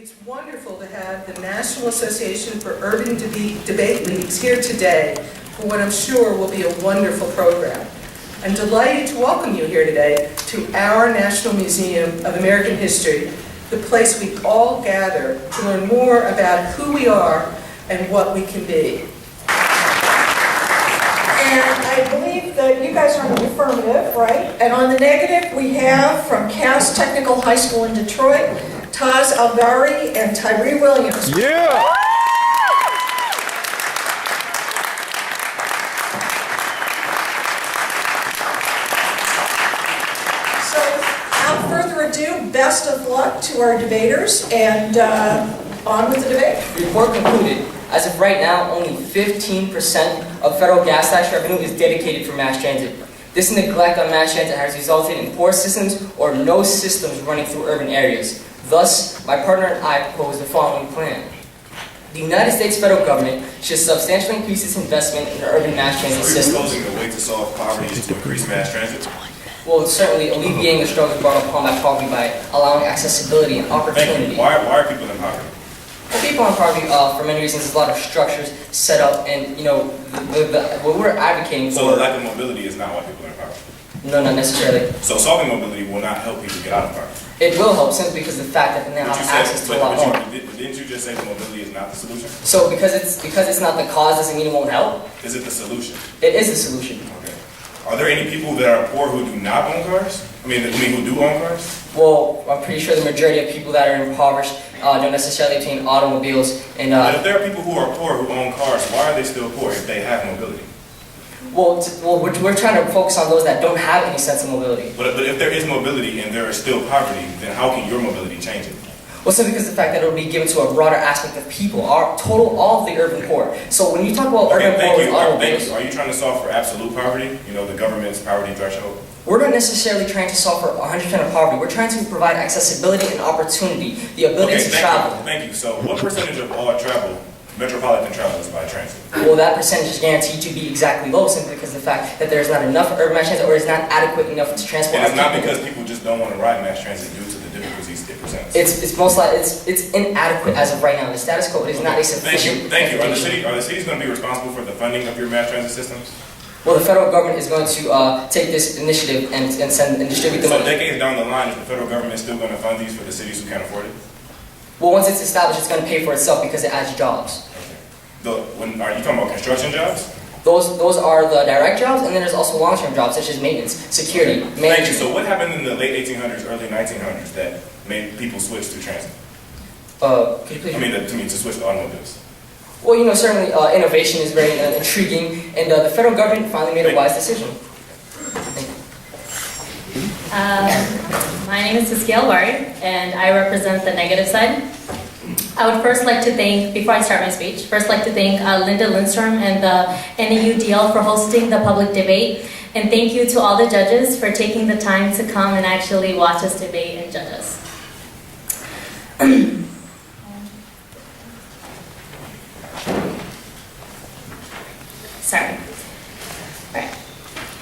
It's wonderful to have the National Association for Urban Debate Leagues here today for what I'm sure will be a wonderful program. I'm delighted to welcome you here today to our National Museum of American History, the place we all gather to learn more about who we are and what we can be. And I believe that you guys are on the affirmative, right? And on the negative, we have from Cass Technical High School in Detroit, Taz Alvari and Tyree Williams. Yeah! So, without further ado, best of luck to our debaters, and on with the debate. Report concluded. As of right now, only 15% of federal gas tax revenue is dedicated for mass transit. This neglect on mass transit has resulted in poor systems or no systems running through urban areas. Thus, my partner and I propose the following plan. The United States federal government should substantially increase its investment in the urban mass transit system. So you're proposing a way to solve poverty is to increase mass transit? Well, certainly alleviating the struggles brought upon by poverty by allowing accessibility and Thank opportunity. you. Why are people in poverty? Well, people in poverty, for many reasons, there's a lot of structures set up, and what we're advocating for. So the lack of mobility is not why people are in poverty? No, not necessarily. So solving mobility will not help people get out of poverty? It will help simply because of the fact that they now have access to a lot more. Didn't you just say that mobility is not the solution? So because it's not the cause doesn't mean it won't help. Is it the solution? It is the solution. Okay. Are there any people that are poor who do not own cars? Who do own cars? Well, I'm pretty sure the majority of people that are impoverished don't necessarily obtain automobiles. And But if there are people who are poor who own cars, why are they still poor if they have mobility? we're trying to focus on those that don't have any sense of mobility. But if there is mobility and there is still poverty, then how can your mobility change it? Well, simply because of the fact that it will be given to a broader aspect of people, all of the urban poor. So when you talk about urban poor with automobiles, Are you trying to solve for absolute poverty? You know, the government's poverty threshold? we're not necessarily trying to solve for 100% of poverty. We're trying to provide accessibility and opportunity, the ability to travel. Thank you. So what percentage of all travel, metropolitan travel, is by transit? Well, that percentage is guaranteed to be exactly low simply because of the fact that there's not enough urban mass transit or is not adequate enough to transport. And it's not because people just don't want to ride mass transit due to the difficulties it presents. It's most likely it's inadequate as of right now. The status quo is not a sufficient. Thank you. Are the cities going to be responsible for the funding of your mass transit systems? Well, the federal government is going to take this initiative and send and distribute the So money. decades down the line, is the federal government still going to fund these for the cities who can't afford it? Well, once it's established, it's going to pay for itself because it adds jobs. Are you talking about construction jobs? Those are the direct jobs, and then there's also long-term jobs such as maintenance, security, Thank you. management. So what happened in the late 1800s, early 1900s that made people switch to transit? Could you please? To switch to automobiles. Well, certainly innovation is very intriguing, and the federal government finally made a wise decision. Thank you. My name is Saskia Alvari, and I represent the negative side. I would first like to thank, before I start my speech, Linda Lindstrom and the NAUDL for hosting the public debate, and thank you to all the judges for taking the time to come and actually watch us debate and judge us. Sorry. Right.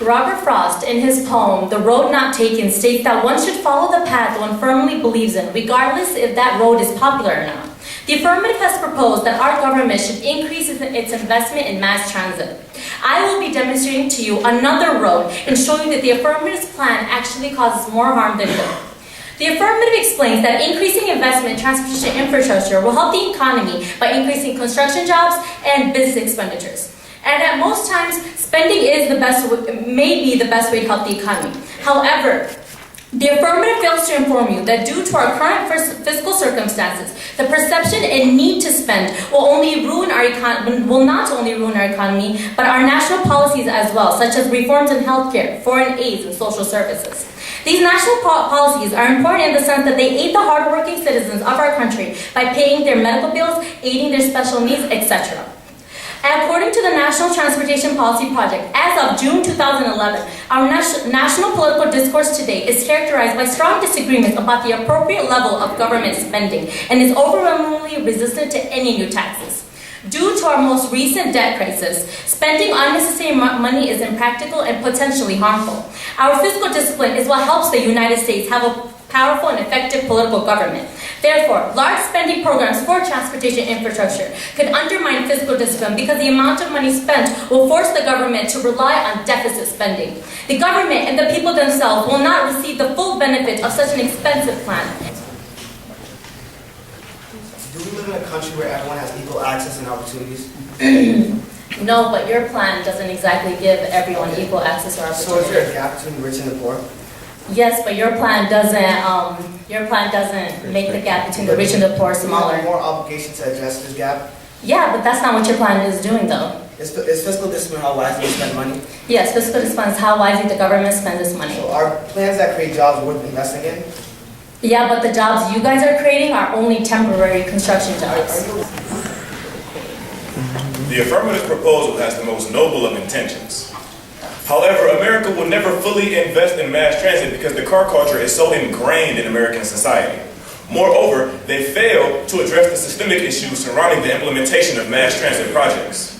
Robert Frost, in his poem, The Road Not Taken, states that one should follow the path one firmly believes in, regardless if that road is popular or not. The affirmative has proposed that our government should increase its investment in mass transit. I will be demonstrating to you another road and showing that the affirmative's plan actually causes more harm than good. The affirmative explains that increasing investment in transportation infrastructure will help the economy by increasing construction jobs and business expenditures. And at most times, spending is may be the best way to help the economy. However, the affirmative fails to inform you that due to our current fiscal circumstances, the perception and need to spend will not only ruin our economy, but our national policies as well, such as reforms in healthcare, foreign aids, and social services. These national policies are important in the sense that they aid the hardworking citizens of our country by paying their medical bills, aiding their special needs, etc. According to the National Transportation Policy Project, as of June 2011, our national political discourse today is characterized by strong disagreements about the appropriate level of government spending and is overwhelmingly resistant to any new taxes. Due to our most recent debt crisis, spending unnecessary money is impractical and potentially harmful. Our fiscal discipline is what helps the United States have a powerful and effective political government. Therefore, large spending programs for transportation infrastructure could undermine fiscal discipline because the amount of money spent will force the government to rely on deficit spending. The government and the people themselves will not receive the full benefit of such an expensive plan. Do we live in a country where everyone has equal access and opportunities? No, but your plan doesn't exactly give everyone equal access or So is there opportunity. a gap between the rich and the poor? Yes, but your plan doesn't make the gap between the rich and the poor Do we have smaller. more obligation to address this gap? Yeah, but that's not what your plan is doing though. Is fiscal discipline how wisely we spend money? Yes, fiscal discipline is how wisely the government spends its money. So are plans that create jobs worth investing in? Yeah, but the jobs you guys are creating are only temporary construction jobs. The affirmative proposal has the most noble of intentions. However, America will never fully invest in mass transit because the car culture is so ingrained in American society. Moreover, they fail to address the systemic issues surrounding the implementation of mass transit projects.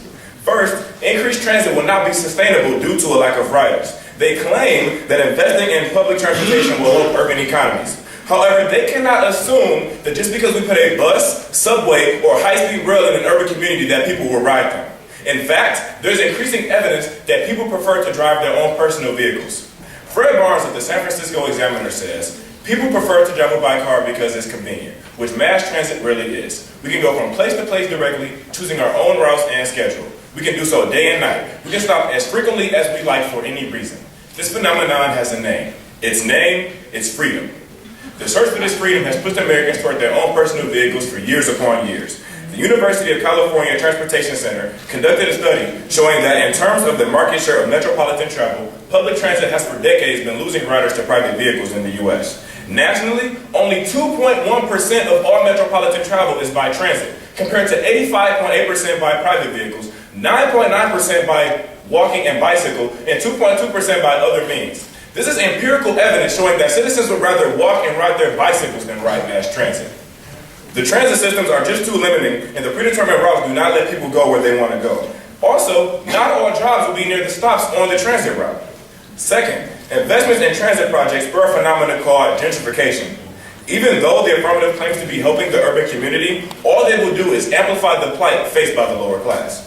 First, increased transit will not be sustainable due to a lack of riders. They claim that investing in public transportation will help urban economies. However, they cannot assume that just because we put a bus, subway, or high-speed rail in an urban community that people will ride them. In fact, there's increasing evidence that people prefer to drive their own personal vehicles. Fred Barnes of the San Francisco Examiner says, people prefer to travel by car because it's convenient, which mass transit really is. We can go from place to place directly, choosing our own routes and schedule. We can do so day and night. We can stop as frequently as we like for any reason. This phenomenon has a name. Its name is freedom. The search for this freedom has pushed Americans toward their own personal vehicles for years upon years. The University of California Transportation Center conducted a study showing that in terms of the market share of metropolitan travel, public transit has for decades been losing riders to private vehicles in the U.S. Nationally, only 2.1% of all metropolitan travel is by transit, compared to 85.8% by private vehicles, 9.9% by walking and bicycle, and 2.2% by other means. This is empirical evidence showing that citizens would rather walk and ride their bicycles than ride mass transit. The transit systems are just too limiting, and the predetermined routes do not let people go where they want to go. Also, not all jobs will be near the stops on the transit route. Second, investments in transit projects spur a phenomenon called gentrification. Even though the affirmative claims to be helping the urban community, all they will do is amplify the plight faced by the lower class.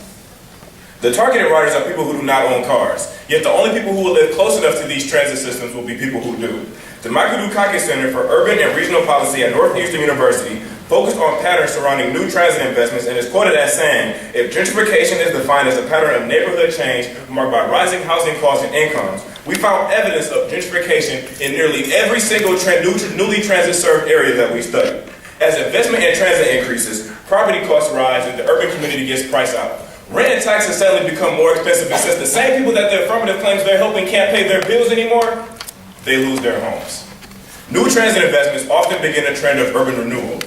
The targeted riders are people who do not own cars, yet the only people who will live close enough to these transit systems will be people who do. The Michael Dukakis Center for Urban and Regional Policy at Northeastern University focused on patterns surrounding new transit investments and is quoted as saying, if gentrification is defined as a pattern of neighborhood change marked by rising housing costs and incomes, we found evidence of gentrification in nearly every single newly transit-served area that we studied. As investment in transit increases, property costs rise and the urban community gets priced out. Rent and taxes suddenly become more expensive, and since the same people that the affirmative claims they're helping can't pay their bills anymore, they lose their homes. New transit investments often begin a trend of urban renewal,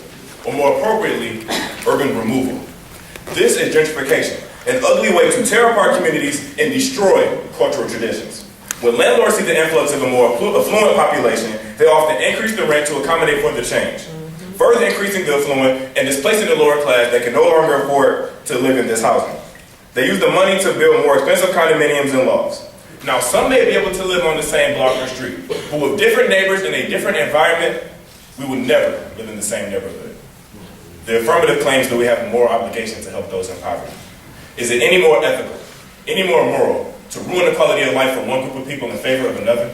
or more appropriately, urban removal. This is gentrification, an ugly way to tear apart communities and destroy cultural traditions. When landlords see the influx of a more affluent population, they often increase the rent to accommodate for the change, further increasing the affluent and displacing the lower class that can no longer afford to live in this housing. They use the money to build more expensive condominiums and lofts. Now, some may be able to live on the same block or street, but with different neighbors in a different environment, we would never live in the same neighborhood. The affirmative claims that we have more obligation to help those in poverty. Is it any more ethical, any more moral, to ruin the quality of life for one group of people in favor of another?